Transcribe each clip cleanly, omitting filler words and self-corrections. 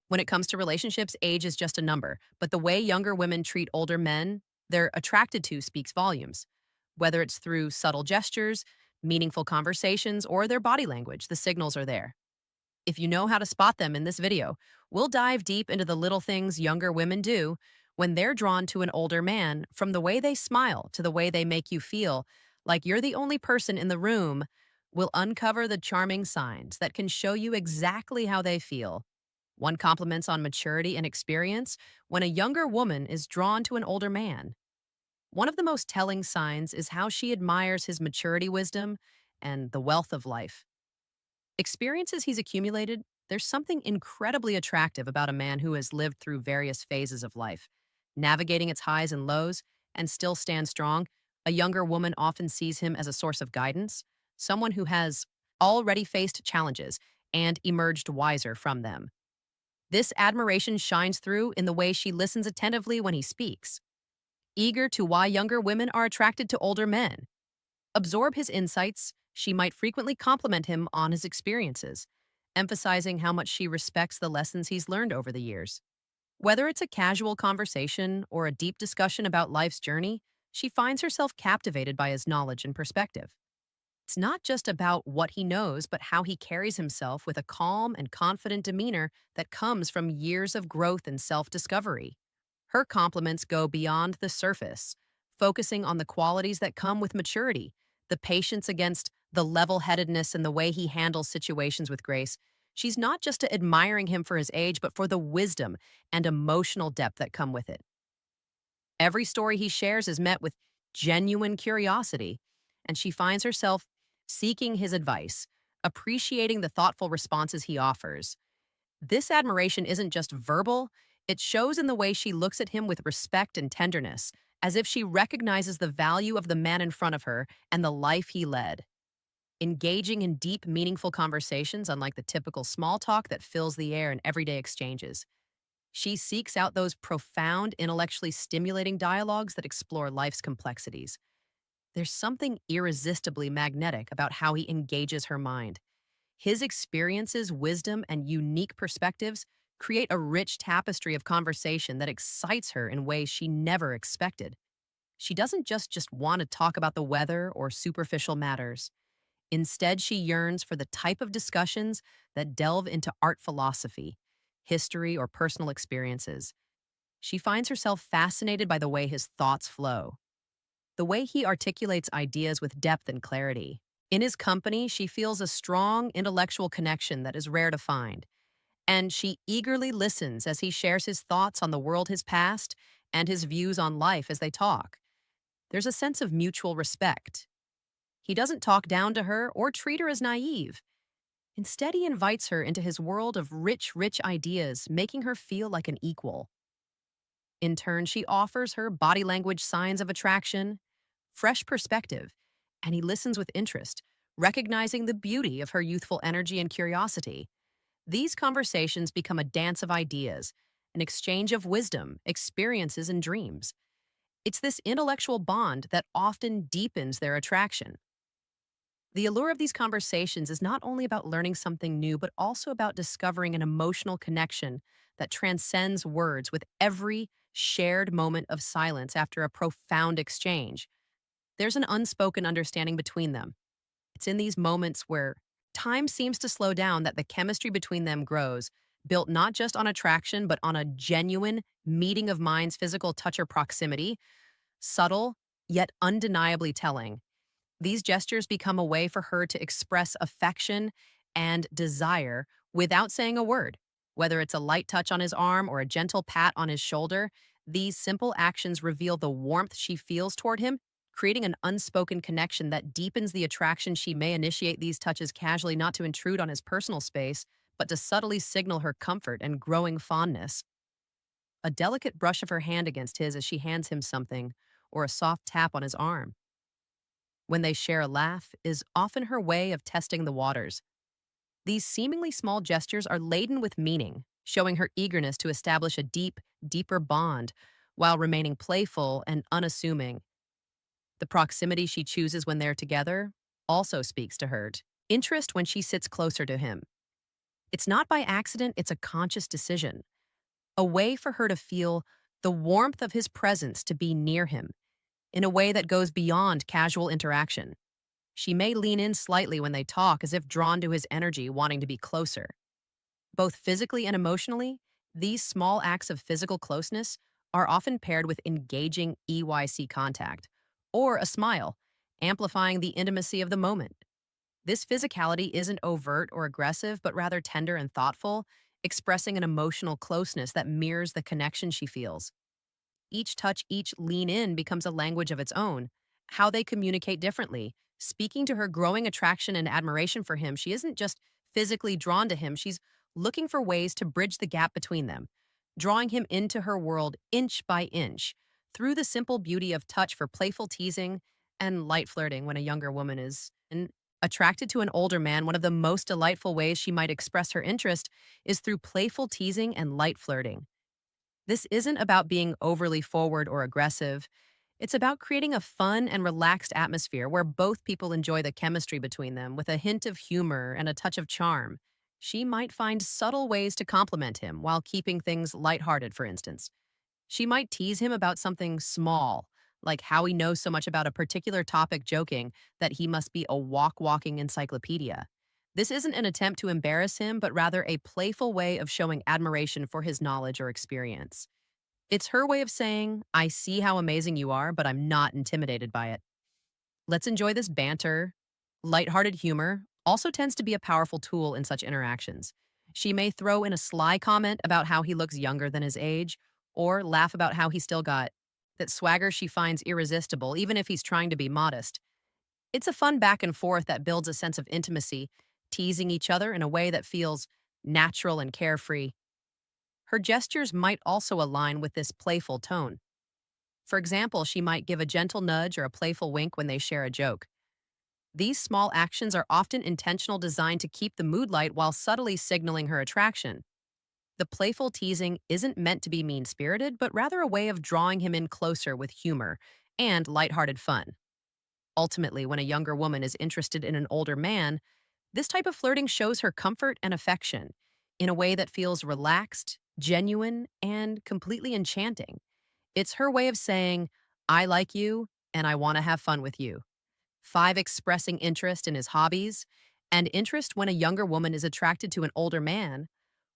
When it comes to relationships, age is just a number, but the way younger women treat older men they're attracted to speaks volumes. Whether it's through subtle gestures, meaningful conversations, or their body language, the signals are there. If you know how to spot them in this video, we'll dive deep into the little things younger women do when they're drawn to an older man, from the way they smile to the way they make you feel like you're the only person in the room. We'll uncover the charming signs that can show you exactly how they feel. One compliments on maturity and experience when a younger woman is drawn to an older man. One of the most telling signs is how she admires his maturity, wisdom, and the wealth of life. Experiences he's accumulated, there's something incredibly attractive about a man who has lived through various phases of life, navigating its highs and lows, and still stands strong. A younger woman often sees him as a source of guidance, someone who has already faced challenges and emerged wiser from them. This admiration shines through in the way she listens attentively when he speaks, eager to why younger women are attracted to older men. Absorb his insights, she might frequently compliment him on his experiences, emphasizing how much she respects the lessons he's learned over the years. Whether it's a casual conversation or a deep discussion about life's journey, she finds herself captivated by his knowledge and perspective. It's not just about what he knows, but how he carries himself with a calm and confident demeanor that comes from years of growth and self discovery. Her compliments go beyond the surface, focusing on the qualities that come with maturity, the patience against the level headedness and the way he handles situations with grace. She's not just admiring him for his age, but for the wisdom and emotional depth that come with it. Every story he shares is met with genuine curiosity, and she finds herself seeking his advice, appreciating the thoughtful responses he offers. This admiration isn't just verbal, it shows in the way she looks at him with respect and tenderness, as if she recognizes the value of the man in front of her and the life he led. Engaging in deep, meaningful conversations, unlike the typical small talk that fills the air in everyday exchanges. She seeks out those profound, intellectually stimulating dialogues that explore life's complexities. There's something irresistibly magnetic about how he engages her mind. His experiences, wisdom, and unique perspectives create a rich tapestry of conversation that excites her in ways she never expected. She doesn't just want to talk about the weather or superficial matters. Instead, she yearns for the type of discussions that delve into art philosophy, history, or personal experiences. She finds herself fascinated by the way his thoughts flow, the way he articulates ideas with depth and clarity. In his company, she feels a strong intellectual connection that is rare to find, and she eagerly listens as he shares his thoughts on the world has passed and his views on life as they talk. There's a sense of mutual respect. He doesn't talk down to her or treat her as naive. Instead, he invites her into his world of rich ideas, making her feel like an equal. In turn, she offers her body language signs of attraction, fresh perspective, and he listens with interest, recognizing the beauty of her youthful energy and curiosity. These conversations become a dance of ideas, an exchange of wisdom, experiences, and dreams. It's this intellectual bond that often deepens their attraction. The allure of these conversations is not only about learning something new, but also about discovering an emotional connection that transcends words with every shared moment of silence after a profound exchange. There's an unspoken understanding between them. It's in these moments where time seems to slow down that the chemistry between them grows, built not just on attraction, but on a genuine meeting of minds, physical touch or proximity, subtle, yet undeniably telling. These gestures become a way for her to express affection and desire without saying a word. Whether it's a light touch on his arm or a gentle pat on his shoulder, these simple actions reveal the warmth she feels toward him, creating an unspoken connection that deepens the attraction. She may initiate these touches casually, not to intrude on his personal space, but to subtly signal her comfort and growing fondness. A delicate brush of her hand against his as she hands him something, or a soft tap on his arm. When they share a laugh, is often her way of testing the waters. These seemingly small gestures are laden with meaning, showing her eagerness to establish a deeper bond while remaining playful and unassuming. The proximity she chooses when they're together also speaks to her interest when she sits closer to him. It's not by accident, it's a conscious decision, a way for her to feel the warmth of his presence to be near him in a way that goes beyond casual interaction. She may lean in slightly when they talk, as if drawn to his energy, wanting to be closer. Both physically and emotionally, these small acts of physical closeness are often paired with engaging EYC contact or a smile, amplifying the intimacy of the moment. This physicality isn't overt or aggressive, but rather tender and thoughtful, expressing an emotional closeness that mirrors the connection she feels. Each touch, each lean in becomes a language of its own. How they communicate differently. Speaking to her growing attraction and admiration for him, she isn't just physically drawn to him, she's looking for ways to bridge the gap between them, drawing him into her world inch by inch through the simple beauty of touch for playful teasing and light flirting. When a younger woman is attracted to an older man, one of the most delightful ways she might express her interest is through playful teasing and light flirting. This isn't about being overly forward or aggressive. It's about creating a fun and relaxed atmosphere where both people enjoy the chemistry between them with a hint of humor and a touch of charm. She might find subtle ways to compliment him while keeping things lighthearted, for instance. She might tease him about something small, like how he knows so much about a particular topic, joking that he must be a walking encyclopedia. This isn't an attempt to embarrass him, but rather a playful way of showing admiration for his knowledge or experience. It's her way of saying, I see how amazing you are, but I'm not intimidated by it. Let's enjoy this banter. Lighthearted humor also tends to be a powerful tool in such interactions. She may throw in a sly comment about how he looks younger than his age, or laugh about how he still got that swagger she finds irresistible, even if he's trying to be modest. It's a fun back and forth that builds a sense of intimacy, teasing each other in a way that feels natural and carefree. Her gestures might also align with this playful tone. For example, she might give a gentle nudge or a playful wink when they share a joke. These small actions are often intentional, designed to keep the mood light while subtly signaling her attraction. The playful teasing isn't meant to be mean spirited, but rather a way of drawing him in closer with humor and lighthearted fun. Ultimately, when a younger woman is interested in an older man, this type of flirting shows her comfort and affection in a way that feels relaxed, genuine, and completely enchanting. It's her way of saying, I like you and I want to have fun with you. 5, expressing interest in his hobbies and interest when a younger woman is attracted to an older man.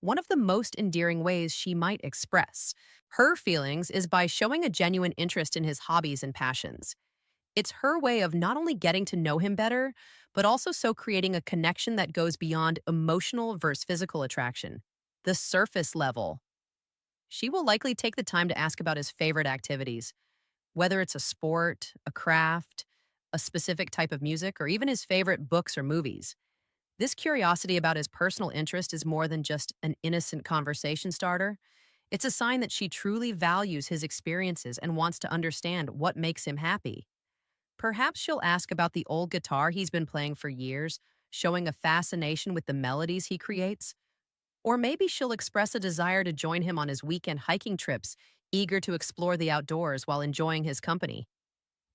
One of the most endearing ways she might express her feelings is by showing a genuine interest in his hobbies and passions. It's her way of not only getting to know him better, but also so creating a connection that goes beyond emotional versus physical attraction. The surface level. She will likely take the time to ask about his favorite activities, whether it's a sport, a craft, a specific type of music, or even his favorite books or movies. This curiosity about his personal interest is more than just an innocent conversation starter. It's a sign that she truly values his experiences and wants to understand what makes him happy. Perhaps she'll ask about the old guitar he's been playing for years, showing a fascination with the melodies he creates. Or maybe she'll express a desire to join him on his weekend hiking trips, eager to explore the outdoors while enjoying his company.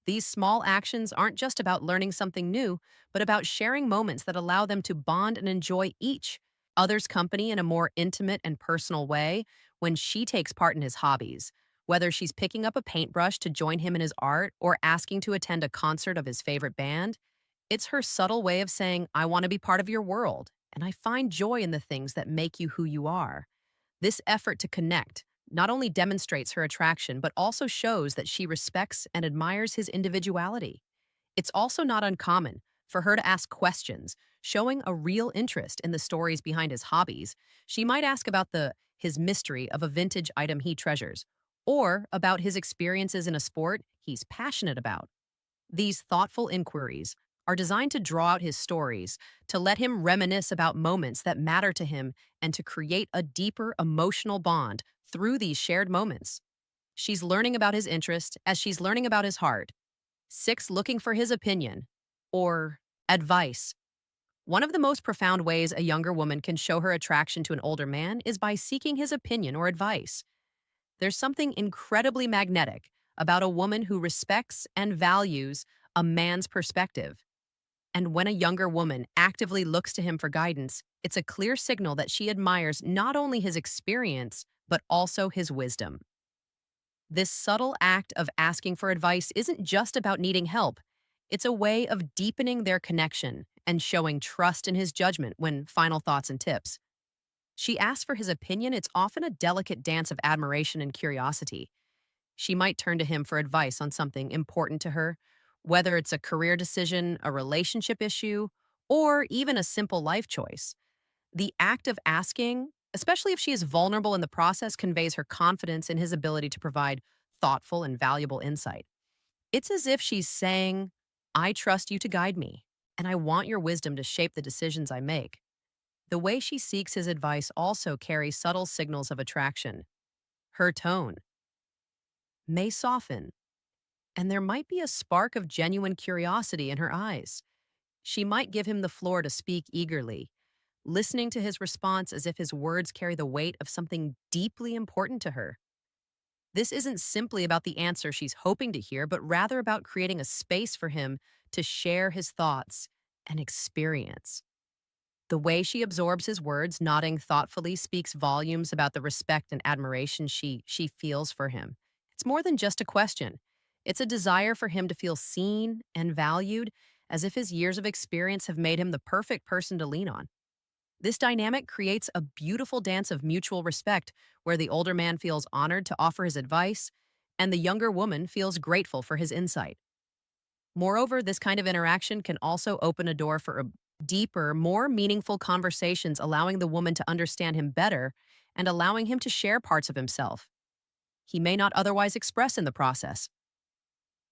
These small actions aren't just about learning something new, but about sharing moments that allow them to bond and enjoy each other's company in a more intimate and personal way. When she takes part in his hobbies, whether she's picking up a paintbrush to join him in his art or asking to attend a concert of his favorite band, it's her subtle way of saying, I want to be part of your world, and I find joy in the things that make you who you are. This effort to connect not only demonstrates her attraction, but also shows that she respects and admires his individuality. It's also not uncommon for her to ask questions, showing a real interest in the stories behind his hobbies. She might ask about his mystery of a vintage item he treasures, or about his experiences in a sport he's passionate about. These thoughtful inquiries are designed to draw out his stories, to let him reminisce about moments that matter to him, and to create a deeper emotional bond through these shared moments. She's learning about his interest as she's learning about his heart. 6, looking for his opinion or advice. One of the most profound ways a younger woman can show her attraction to an older man is by seeking his opinion or advice. There's something incredibly magnetic about a woman who respects and values a man's perspective. And when a younger woman actively looks to him for guidance, It's a clear signal that she admires not only his experience, but also his wisdom. This subtle act of asking for advice isn't just about needing help, it's a way of deepening their connection and showing trust in his judgment when final thoughts and tips. She asks for his opinion, it's often a delicate dance of admiration and curiosity. She might turn to him for advice on something important to her, whether it's a career decision, a relationship issue, or even a simple life choice. The act of asking, especially if she is vulnerable in the process, conveys her confidence in his ability to provide thoughtful and valuable insight. It's as if she's saying, I trust you to guide me, and I want your wisdom to shape the decisions I make. The way she seeks his advice also carries subtle signals of attraction. Her tone may soften, and there might be a spark of genuine curiosity in her eyes. She might give him the floor to speak eagerly, listening to his response as if his words carry the weight of something deeply important to her. This isn't simply about the answer she's hoping to hear, but rather about creating a space for him to share his thoughts and experience. The way she absorbs his words, nodding thoughtfully, speaks volumes about the respect and admiration she feels for him. It's more than just a question. It's a desire for him to feel seen and valued, as if his years of experience have made him the perfect person to lean on. This dynamic creates a beautiful dance of mutual respect where the older man feels honored to offer his advice and the younger woman feels grateful for his insight. Moreover, this kind of interaction can also open a door for a deeper, more meaningful conversations, allowing the woman to understand him better and allowing him to share parts of himself he may not otherwise express in the process.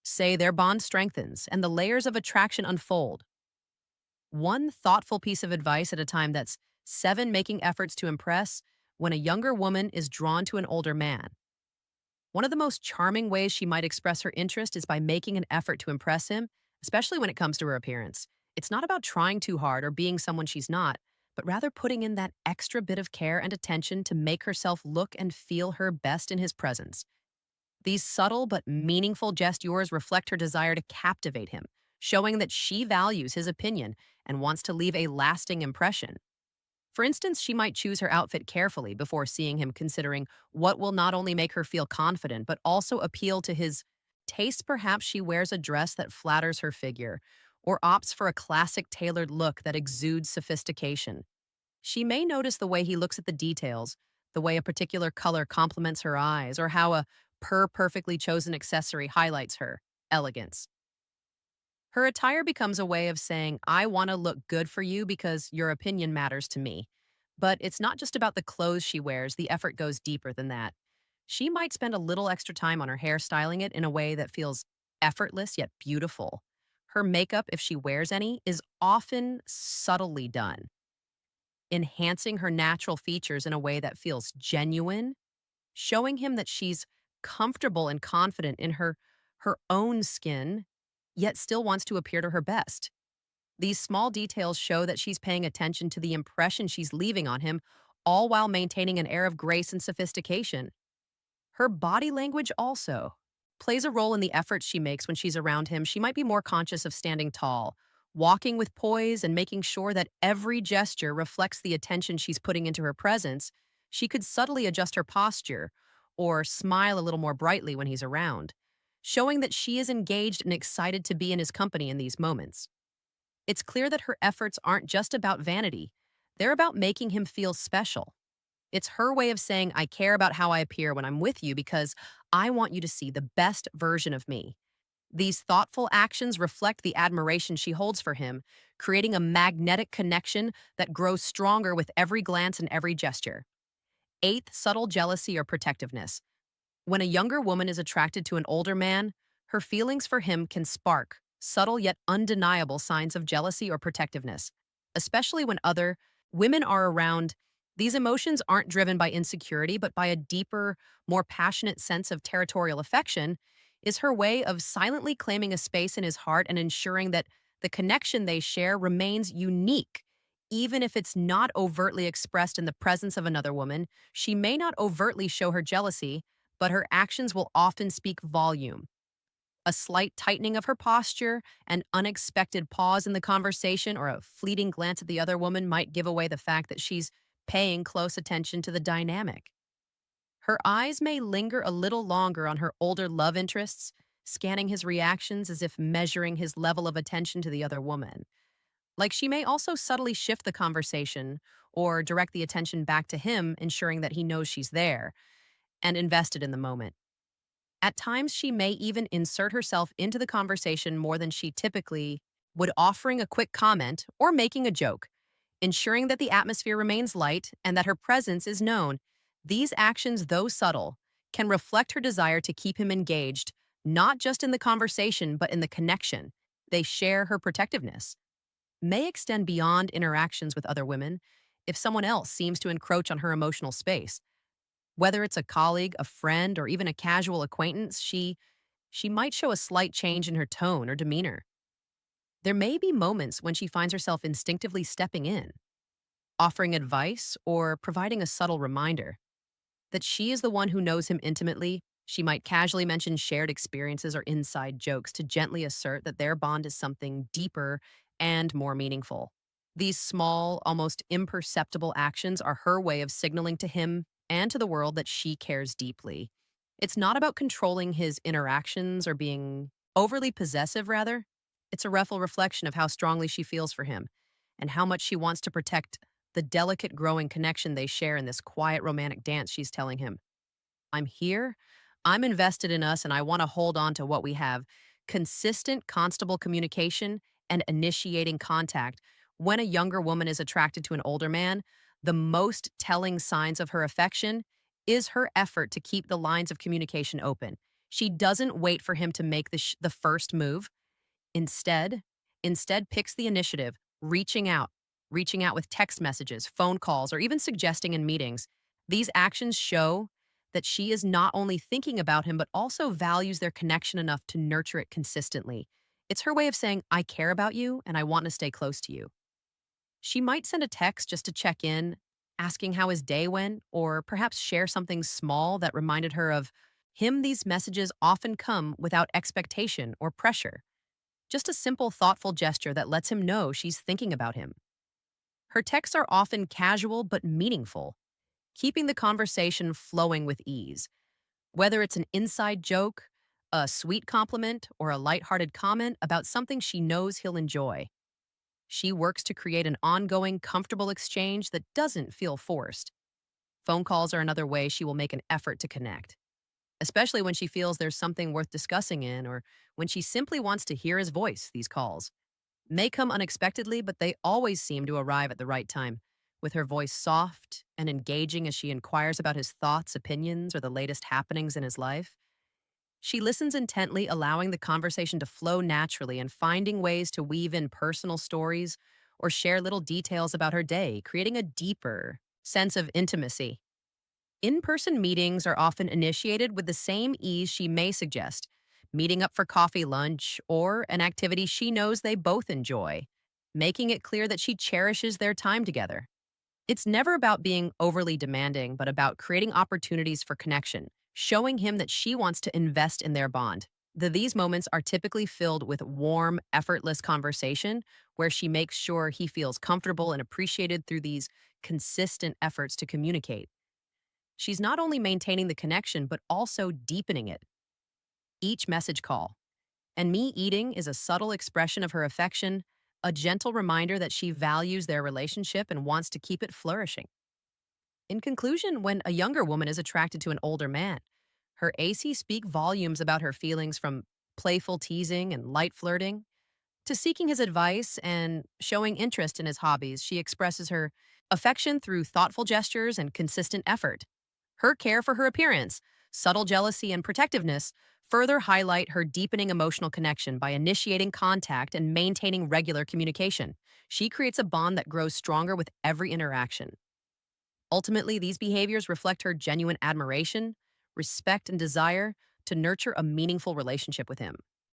Say their bond strengthens and the layers of attraction unfold. One thoughtful piece of advice at a time. That's 7 making efforts to impress when a younger woman is drawn to an older man. One of the most charming ways she might express her interest is by making an effort to impress him, especially when it comes to her appearance. It's not about trying too hard or being someone she's not, but rather putting in that extra bit of care and attention to make herself look and feel her best in his presence. These subtle but meaningful gestures reflect her desire to captivate him, showing that she values his opinion and wants to leave a lasting impression. For instance, she might choose her outfit carefully before seeing him, considering what will not only make her feel confident, but also appeal to his taste. Perhaps she wears a dress that flatters her figure, or opts for a classic tailored look that exudes sophistication. She may notice the way he looks at the details, the way a particular color complements her eyes, or how a perfectly chosen accessory highlights her elegance. Her attire becomes a way of saying, I want to look good for you because your opinion matters to me. But it's not just about the clothes she wears, the effort goes deeper than that. She might spend a little extra time on her hair, styling it in a way that feels effortless yet beautiful. Her makeup, if she wears any, is often subtly done, enhancing her natural features in a way that feels genuine, showing him that she's comfortable and confident in her own skin, yet still wants to appear to her best. These small details show that she's paying attention to the impression she's leaving on him, all while maintaining an air of grace and sophistication. Her body language also plays a role in the efforts she makes when she's around him. She might be more conscious of standing tall, walking with poise, and making sure that every gesture reflects the attention she's putting into her presence. She could subtly adjust her posture or smile a little more brightly when he's around, showing that she is engaged and excited to be in his company in these moments. It's clear that her efforts aren't just about vanity, they're about making him feel special. It's her way of saying, I care about how I appear when I'm with you because I want you to see the best version of me. These thoughtful actions reflect the admiration she holds for him, creating a magnetic connection that grows stronger with every glance and every gesture. Eighth, subtle jealousy or protectiveness. When a younger woman is attracted to an older man, her feelings for him can spark subtle yet undeniable signs of jealousy or protectiveness, especially when other women are around. These emotions aren't driven by insecurity, but by a deeper, more passionate sense of territorial affection. Is her way of silently claiming a space in his heart and ensuring that the connection they share remains unique. Even if it's not overtly expressed in the presence of another woman, she may not overtly show her jealousy, but her actions will often speak volume. A slight tightening of her posture, an unexpected pause in the conversation, or a fleeting glance at the other woman might give away the fact that she's paying close attention to the dynamic. Her eyes may linger a little longer on her older love interests, scanning his reactions as if measuring his level of attention to the other woman. Like she may also subtly shift the conversation or direct the attention back to him, ensuring that he knows she's there and invested in the moment. At times, she may even insert herself into the conversation more than she typically would, offering a quick comment or making a joke, ensuring that the atmosphere remains light and that her presence is known. These actions, though subtle, can reflect her desire to keep him engaged, not just in the conversation, but in the connection. They share her protectiveness, may extend beyond interactions with other women if someone else seems to encroach on her emotional space. Whether it's a colleague, a friend, or even a casual acquaintance, she might show a slight change in her tone or demeanor. There may be moments when she finds herself instinctively stepping in, offering advice or providing a subtle reminder that she is the one who knows him intimately. She might casually mention shared experiences or inside jokes to gently assert that their bond is something deeper and more meaningful. These small, almost imperceptible actions are her way of signaling to him and to the world that she cares deeply. It's not about controlling his interactions or being overly possessive, rather. It's a reflection of how strongly she feels for him and how much she wants to protect the delicate growing connection they share in this quiet romantic dance. She's telling him, I'm here, I'm invested in us, and I want to hold on to what we have. Consistent, constable communication and initiating contact. When a younger woman is attracted to an older man, the most telling signs of her affection is her effort to keep the lines of communication open. She doesn't wait for him to make the first move. Instead, instead picks the initiative, reaching out with text messages, phone calls, or even suggesting in meetings. These actions show that she is not only thinking about him, but also values their connection enough to nurture it consistently. It's her way of saying, I care about you and I want to stay close to you. She might send a text just to check in, asking how his day went, or perhaps share something small that reminded her of him. These messages often come without expectation or pressure. Just a simple, thoughtful gesture that lets him know she's thinking about him. Her texts are often casual but meaningful, keeping the conversation flowing with ease. Whether it's an inside joke, a sweet compliment, or a lighthearted comment about something she knows he'll enjoy, she works to create an ongoing, comfortable exchange that doesn't feel forced. Phone calls are another way she will make an effort to connect, especially when she feels there's something worth discussing in or when she simply wants to hear his voice. These calls may come unexpectedly, but they always seem to arrive at the right time, with her voice soft and engaging as she inquires about his thoughts, opinions, or the latest happenings in his life. She listens intently, allowing the conversation to flow naturally and finding ways to weave in personal stories or share little details about her day, creating a deeper sense of intimacy. In person meetings are often initiated with the same ease. She may suggest meeting up for coffee, lunch, or an activity she knows they both enjoy, making it clear that she cherishes their time together. It's never about being overly demanding, but about creating opportunities for connection, showing him that she wants to invest in their bond. These moments are typically filled with warm, effortless conversation where she makes sure he feels comfortable and appreciated through these consistent efforts to communicate. She's not only maintaining the connection, but also deepening it. Each message call and me eating is a subtle expression of her affection, a gentle reminder that she values their relationship and wants to keep it flourishing. In conclusion, when a younger woman is attracted to an older man, her AC speak volumes about her feelings, from playful teasing and light flirting to seeking his advice and showing interest in his hobbies. She expresses her affection through thoughtful gestures and consistent effort. Her care for her appearance, subtle jealousy, and protectiveness further highlight her deepening emotional connection. By initiating contact and maintaining regular communication, she creates a bond that grows stronger with every interaction. Ultimately, these behaviors reflect her genuine admiration, respect, and desire to nurture a meaningful relationship with him.